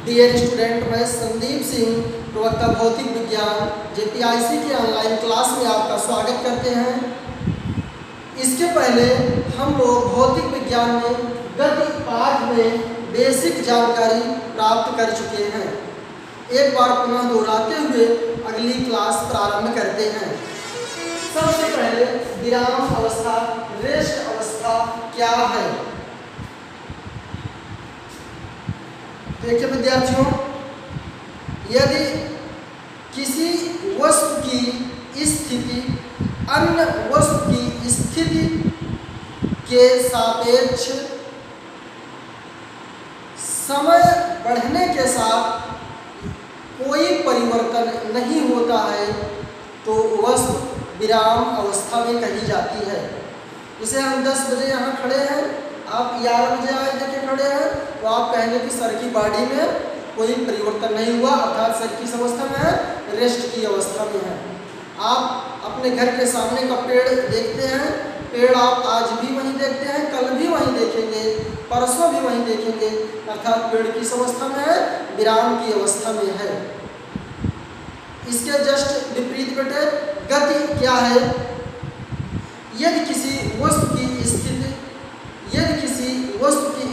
Dear student, मैं संदीप सिंह, प्रवक्ता भौतिक विज्ञान जेपीआईसी के ऑनलाइन क्लास में आपका स्वागत करते हैं। इसके पहले हम लोग भौतिक विज्ञान में गति पाठ में बेसिक जानकारी प्राप्त कर चुके हैं। एक बार पुनः दोहराते हुए अगली क्लास प्रारंभ करते हैं। सबसे पहले विराम अवस्था, रेस्ट अवस्था क्या है? देखिए विद्यार्थियों, यदि किसी वस्तु की स्थिति अन्य वस्तु की स्थिति के सापेक्ष समय बढ़ने के साथ कोई परिवर्तन नहीं होता है तो वस्तु विराम अवस्था में कही जाती है। जैसे हम 10 बजे यहाँ खड़े हैं, आप 11 बजे आए देखे खड़े हैं, तो आप कहेंगे कि सर की बॉडी में कोई परिवर्तन नहीं हुआ, अर्थात सर किस अवस्था में है? रेस्ट की अवस्था में है। आप अपने घर के सामने का पेड़ देखते हैं, पेड़ आप आज भी वहीं देखते हैं, कल भी वहीं देखेंगे, परसों भी वहीं देखेंगे, अर्थात पेड़ किस अवस्था में है? विराम की अवस्था में है। इसके जस्ट विपरीत बेटे गति क्या है? यदि किसी वस्तु की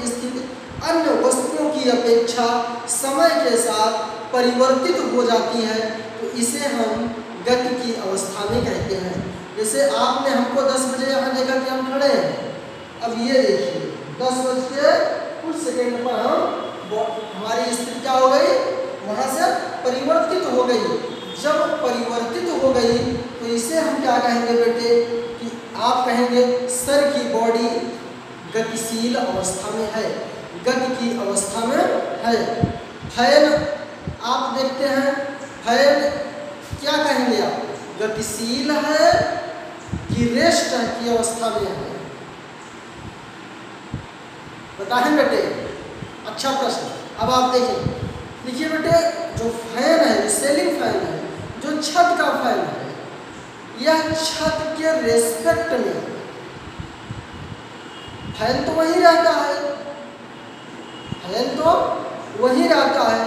स्थिति अन्य वस्तुओं की अपेक्षा समय के साथ परिवर्तित हो जाती है तो इसे हम गति की अवस्था में कहते हैं। जैसे आपने हमको 10 बजे यहाँ देखा कि हम खड़े हैं, अब ये देखिए 10 बज के कुछ सेकेंड पर हमारी स्थिति क्या हो गई? वहाँ से परिवर्तित हो गई। जब परिवर्तित हो गई तो इसे हम क्या कहेंगे बेटे? कि आप कहेंगे सर की बॉडी गतिशील अवस्था में है, गति की अवस्था में है। फैन आप देखते हैं, फैन क्या कहेंगे आप? गतिशील है कि रेस्ट की अवस्था में है? बताएं बेटे, अच्छा प्रश्न। अब आप देखें, देखिए बेटे, जो फैन है, जो सीलिंग फैन है, जो छत का फैन है, यह छत के रेस्पेक्ट में फैन तो वही रहता है, फैन तो वही रहता है।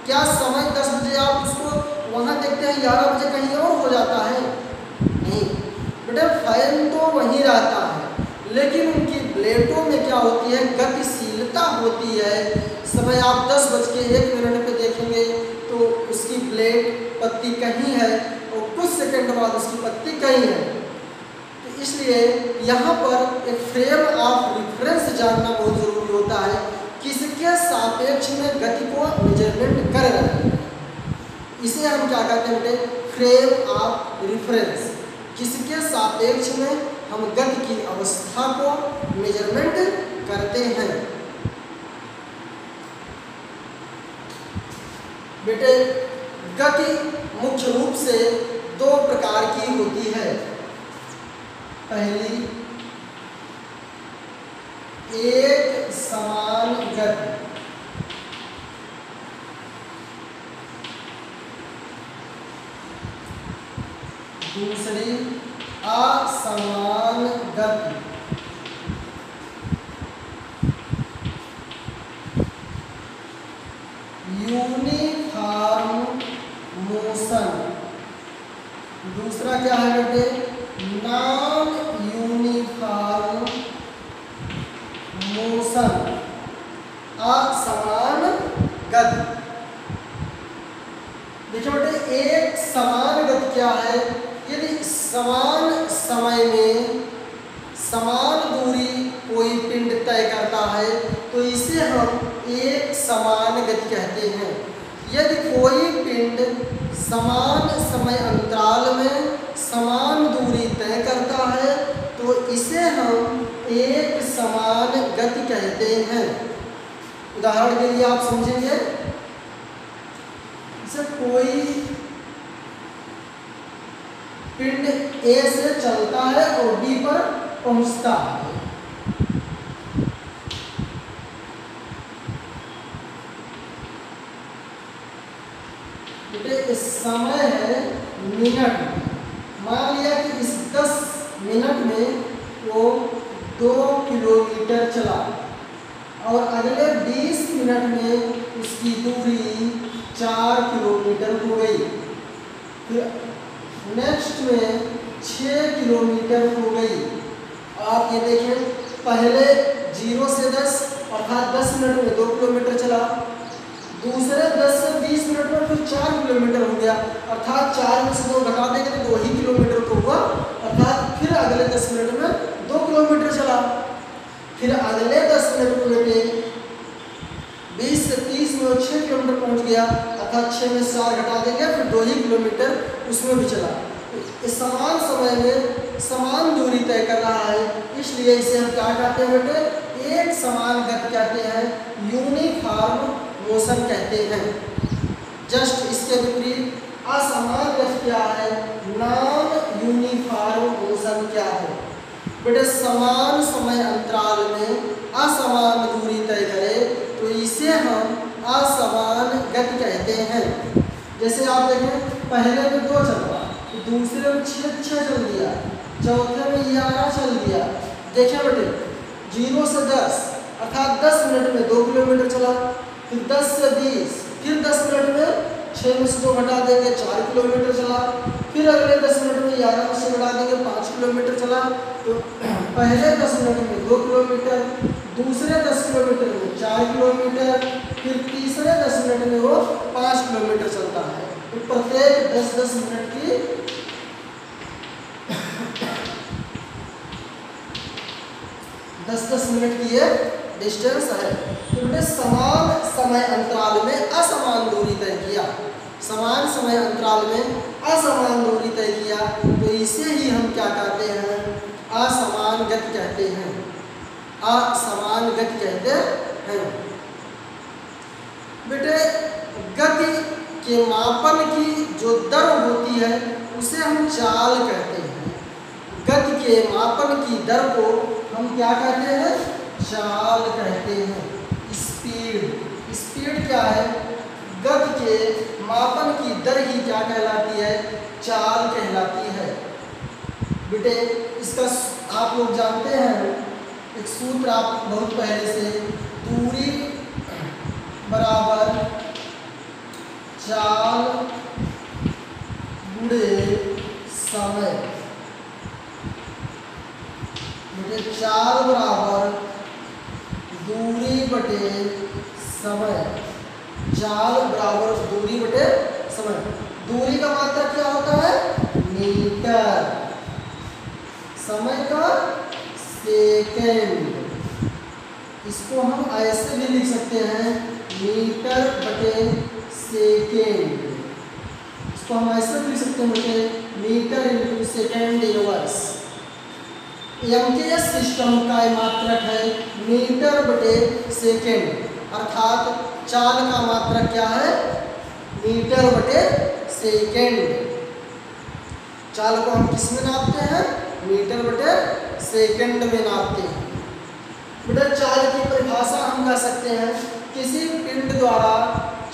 क्या समय 10 बजे आप उसको वहाँ देखते हैं, 11 बजे कहीं और हो जाता है? नहीं बेटे, फैन तो वही रहता है, लेकिन उनकी प्लेटों में क्या होती है? गतिशीलता होती है। समय आप 10 बज के 1 मिनट पे देखेंगे तो उसकी प्लेट पत्ती कहीं है और कुछ सेकंड बाद उसकी पत्ती कहीं है। तो इसलिए यहाँ पर एक फ्रेम ऑफ रेफरेंस जानना बहुत ज़रूरी होता है, किसके सापेक्ष में गति को मेजरमेंट कर रहे हैं। इसे हम क्या कहते हैं बेटे? Frame of reference. किसके सापेक्ष में हम गति की अवस्था को मेजरमेंट करते हैं। बेटे, गति मुख्य रूप से 2 प्रकार की होती है। पहली, एक समान गति। दूसरी, असमान गति। Uniform motion. दूसरा क्या है बेटे? नॉन यूनिफॉर्म मोशन, असमान गति। देखिए बेटे, एक समान गति क्या है? यदि समान समय में समान दूरी कोई पिंड तय करता है तो इसे हम एक समान गति कहते हैं। यदि कोई पिंड समान समय अंतराल में समान दूरी तय करता है तो इसे हम एक समान गति कहते हैं। उदाहरण के लिए आप समझेंगे, जैसे कोई पिंड ए से चलता है और बी पर पहुंचता है। इस समय है मिनट। मान लिया कि इस 10 मिनट में वो 2 किलोमीटर चला और अगले 20 मिनट में उसकी दूरी 4 किलोमीटर हो गई। फिर नेक्स्ट में 6 किलोमीटर हो गई। आप ये देखें, पहले 0 से 10 अर्थात 10 मिनट में 2 किलोमीटर चला, दूसरे 10 से 20 मिनट में फिर 4 किलोमीटर हो गया, अर्थात 4 में से 2 घटा देंगे तो 2 ही किलोमीटर तो हुआ, अर्थात फिर अगले 10 मिनट में 2 किलोमीटर चला। फिर अगले 10 मिनट में बेटे 20 से 30 में वो 6 किलोमीटर पहुंच गया, अर्थात 6 में 4 घटा देंगे फिर 2 ही किलोमीटर उसमें भी चला। इस समान समय में समान दूरी तय कर रहा है, इसलिए इसे हम क्या कहते हैं बेटे? एक समान गति कहते हैं, यूनिफॉर्म मोशन कहते हैं। जस्ट इसके विपरीत असमान गति क्या है? नॉन यूनिफॉर्म मोशन क्या है? बेटे समान समय अंतराल में असमान दूरी तय करे तो इसे हम असमान गति कहते हैं। जैसे आप देखें, पहले में 2 चल रहा, दूसरे में 6 चल दिया, चौथे में 11 चल दिया। देखिए बेटे 0 से 10 अर्थात 10 मिनट में 2 किलोमीटर चला, फिर 10 से 20 फिर 10 मिनट में 6 में से 2 घटा देंगे 4 किलोमीटर चला, फिर अगले 10 मिनट में 11 में से घटा देंगे 5 किलोमीटर चला। तो पहले 10 मिनट में 2 किलोमीटर, दूसरे 10 किलोमीटर में 4 किलोमीटर, फिर तीसरे 10 मिनट में वो 5 किलोमीटर चलता है। तो प्रत्येक 10-10 मिनट की 10-10 मिनट की ये डिस्टेंस है। तो बेटे समान समय अंतराल में असमान दूरी तय किया, समान समय अंतराल में असमान दूरी तय किया तो इसे ही हम क्या कहते हैं? असमान गति कहते हैं, असमान गति कहते हैं। बेटे गति के मापन की जो दर होती है उसे हम चाल कहते हैं। गति के मापन की दर को हम क्या कहते हैं? चाल कहते हैं। स्पीड, स्पीड क्या है? गति के मापन की दर ही क्या कहलाती है? चाल कहलाती है। बेटे इसका आप लोग जानते हैं, एक सूत्र आप बहुत पहले से, दूरी बराबर चाल गुणे समय। बेटे चाल बराबर दूरी बटे समय, चाल बराबर दूरी बटे समय। दूरी का मात्रक क्या होता है? मीटर, समय का सेकेंड। इसको हम ऐसे भी लिख सकते हैं, मीटर बटे सेकेंड। इसको हम ऐसे भी लिख सकते हैं बेटे, metre into second inverse. MKS system का मात्रक है मीटर बटे सेकेंड, अर्थात चाल का मात्रक क्या है? मीटर बटे सेकेंड। चाल को हम किस में नापते हैं? मीटर बटे सेकेंड में नापते हैं। बेटा चाल की परिभाषा हम कह सकते हैं, किसी पिंड द्वारा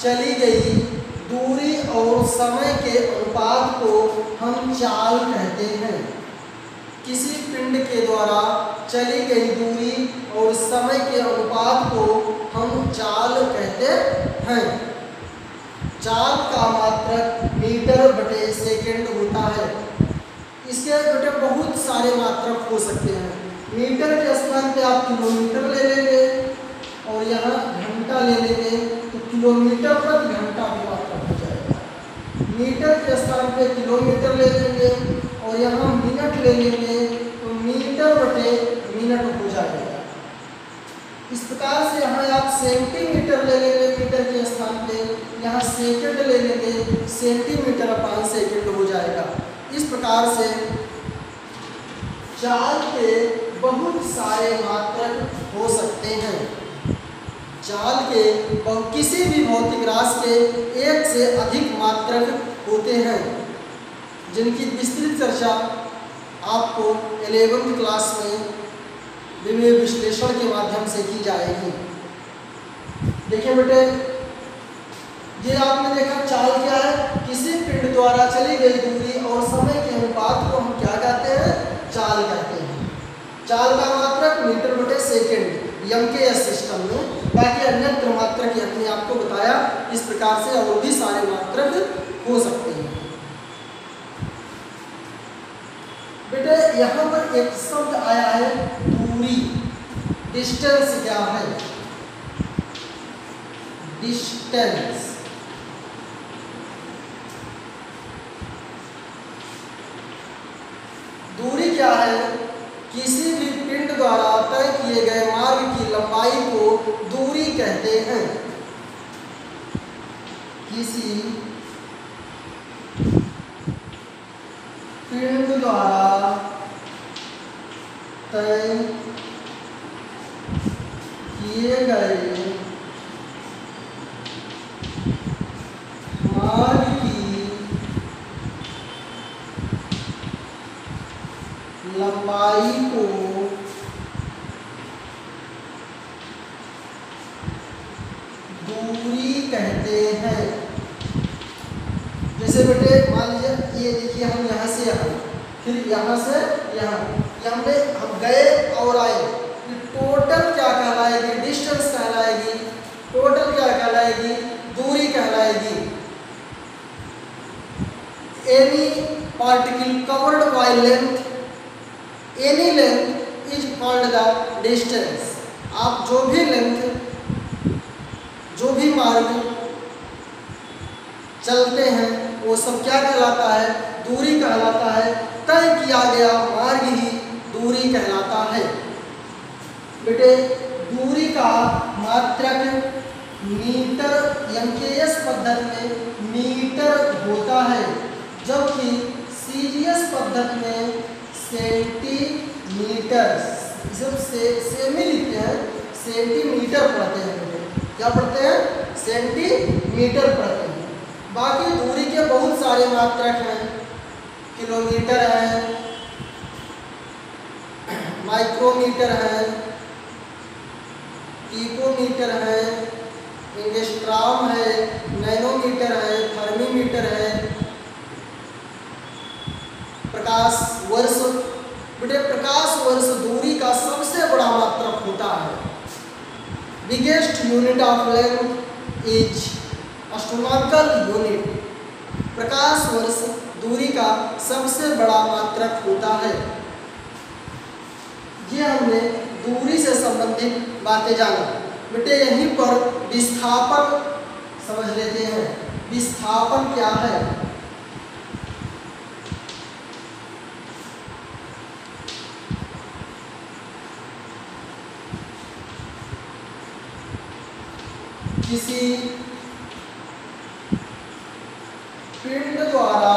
चली गई दूरी और समय के अनुपात को हम चाल कहते हैं। किसी पिंड के द्वारा चली गई दूरी और समय के अनुपात को हम चाल कहते हैं। चाल का मात्रक मीटर बटे सेकेंड होता है। इसके बेटे बहुत सारे मात्रक हो सकते हैं। मीटर के स्थान पे आप किलोमीटर ले लेंगे और यहाँ घंटा ले लेंगे तो किलोमीटर प्रति घंटा की मात्रा हो जाएगा। मीटर के स्थान पे किलोमीटर ले लेंगे और यहाँ मिनट ले लेंगे तो मीटर बटे मिनट हो जाएगा। इस प्रकार से यहाँ आप सेंटीमीटर ले लेंगे, मीटर के स्थान पे यहाँ सेकंड ले लेंगे, सेंटीमीटर अपान सेकंड हो जाएगा। इस प्रकार से चाल के बहुत सारे मात्रक हो सकते हैं। चाल के किसी भी भौतिक राशि के एक से अधिक मात्रक होते हैं, जिनकी विस्तृत चर्चा आपको 11वीं क्लास में विमेय विश्लेषण के माध्यम से की जाएगी। देखिए बेटे, ये आपने देखा चाल क्या है? किसी पिंड द्वारा चली गई दूरी और समय के अनुपात को हम क्या कहते हैं? चाल कहते हैं। चाल का मात्रक मीटर बटे सेकेंड। यम के एस सिस्टम में। बाकी अन्यत्र मात्रक अपने आपको बताया, इस प्रकार से और भी सारे मात्रक हो सकते हैं। बेटे यहाँ पर एक शब्द आया है दूरी, डिस्टेंस क्या है? डिस्टेंस। दूरी क्या है? किसी भी पिंड द्वारा तय किए गए मार्ग की लंबाई को दूरी कहते हैं। किसी पिंड द्वारा तय किए गए मार्ग की लंबाई को दूरी कहते हैं। जैसे बेटे मान लीजिए ये देखिए, हम यहाँ से यहाँ, फिर यहाँ से यहाँ, हम गए और आए, टोटल क्या कहलाएगी? डिस्टेंस कहलाएगी। टोटल क्या कहलाएगी? दूरी कहलाएगी। Any particle covered by length, any length is called the distance. आप जो भी लेंथ, जो भी मार्ग चलते हैं वो सब क्या कहलाता है? दूरी कहलाता है। तय किया गया मार्ग ही दूरी कहलाता है। बेटे दूरी का मात्रक मीटर, एमकेएस पद्धति में मीटर होता है, जबकि सीजीएस पद्धति में सेंटीमीटर, इसे सेमी लिखते हैं, सेंटीमीटर पढ़ते हैं बेटे। क्या पढ़ते हैं? सेंटीमीटर पढ़ते हैं। बाकी दूरी के बहुत सारे मात्रक हैं, किलोमीटर है, माइक्रोमीटर है, पिकोमीटर है, एंगस्ट्रॉम है, नैनोमीटर है, थर्मीमीटर है, प्रकाश वर्ष। बेटे प्रकाश वर्ष दूरी का सबसे बड़ा मात्रक होता है। Biggest unit of length is astronomical unit. प्रकाश वर्ष दूरी का सबसे बड़ा मात्रक होता है। ये हमने दूरी से संबंधित बातें जाना। बेटे यहीं पर विस्थापन समझ लेते हैं। विस्थापन क्या है? किसी पिंड द्वारा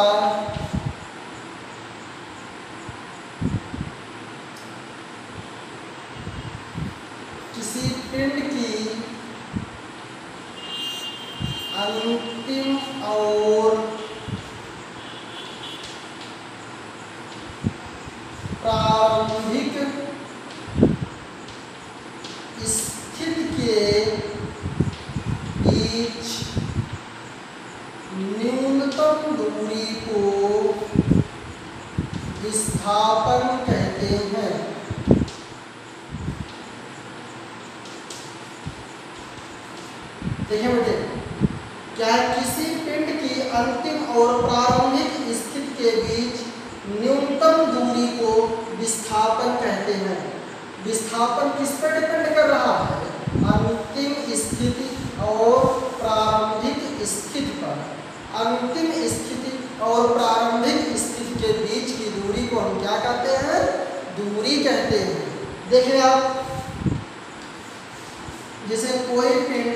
किसी पिंड की अंतिम और प्रारंभिक स्थिति के बीच न्यूनतम दूरी को विस्थापन कहते हैं। देखिए बेटे, क्या है? किसी पिंड की अंतिम और प्रारंभिक स्थिति के बीच न्यूनतम दूरी को विस्थापन कहते हैं। विस्थापन किस पर डिपेंड कर रहा है? अंतिम स्थिति और प्रारंभिक स्थिति पर। अंतिम स्थिति और प्रारंभिक स्थिति के बीच की दूरी को हम क्या कहते हैं? दूरी कहते हैं। देखिए आप, जैसे कोई पिंड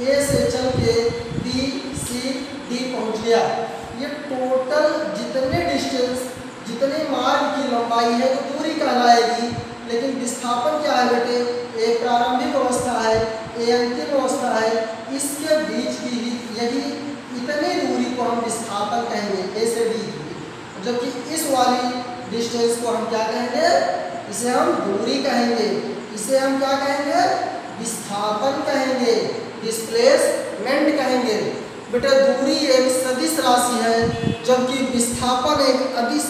ए से चल के बी सी डी पहुंच गया, ये टोटल जितने डिस्टेंस, जितने मार्ग की लंबाई है तो दूरी कहलाएगी। लेकिन विस्थापन क्या है बेटे? एक प्रारंभिक अवस्था है, एक अंतिम अवस्था है, इसके बीच की यदि इतनी दूरी को हम विस्थापन कहेंगे, ए से डी। जबकि इस वाली डिस्टेंस को हम क्या कहेंगे? इसे हम दूरी कहेंगे। इसे हम क्या कहेंगे? विस्थापन कहेंगे, डिस्प्लेसमेंट कहेंगे। बेटा दूरी एक सदिश राशि है, जबकि विस्थापन एक अदिश,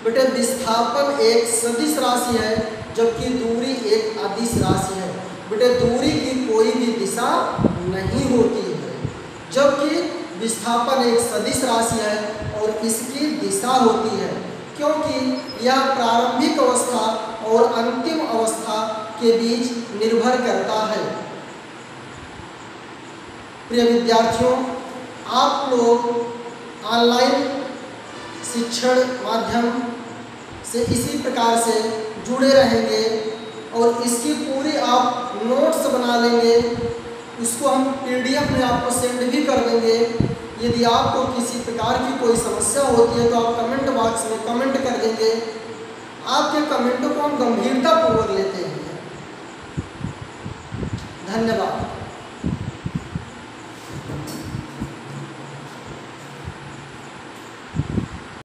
बेटा विस्थापन एक सदिश राशि है, जबकि दूरी एक अदिश राशि है। बेटे दूरी की कोई भी दिशा नहीं होती है, जबकि विस्थापन एक सदिश राशि है और इसकी दिशा होती है, क्योंकि यह प्रारंभिक अवस्था और अंतिम अवस्था के बीच निर्भर करता है। प्रिय विद्यार्थियों, आप लोग ऑनलाइन शिक्षण माध्यम से इसी प्रकार से जुड़े रहेंगे और इसकी पूरी आप नोट्स बना लेंगे, उसको हम PDF में आपको सेंड भी कर देंगे। यदि आपको किसी प्रकार की कोई समस्या होती है तो आप कमेंट बॉक्स में कमेंट कर देंगे। आपके कमेंटों को हम गंभीरतापूर्वक लेते हैं। धन्यवाद।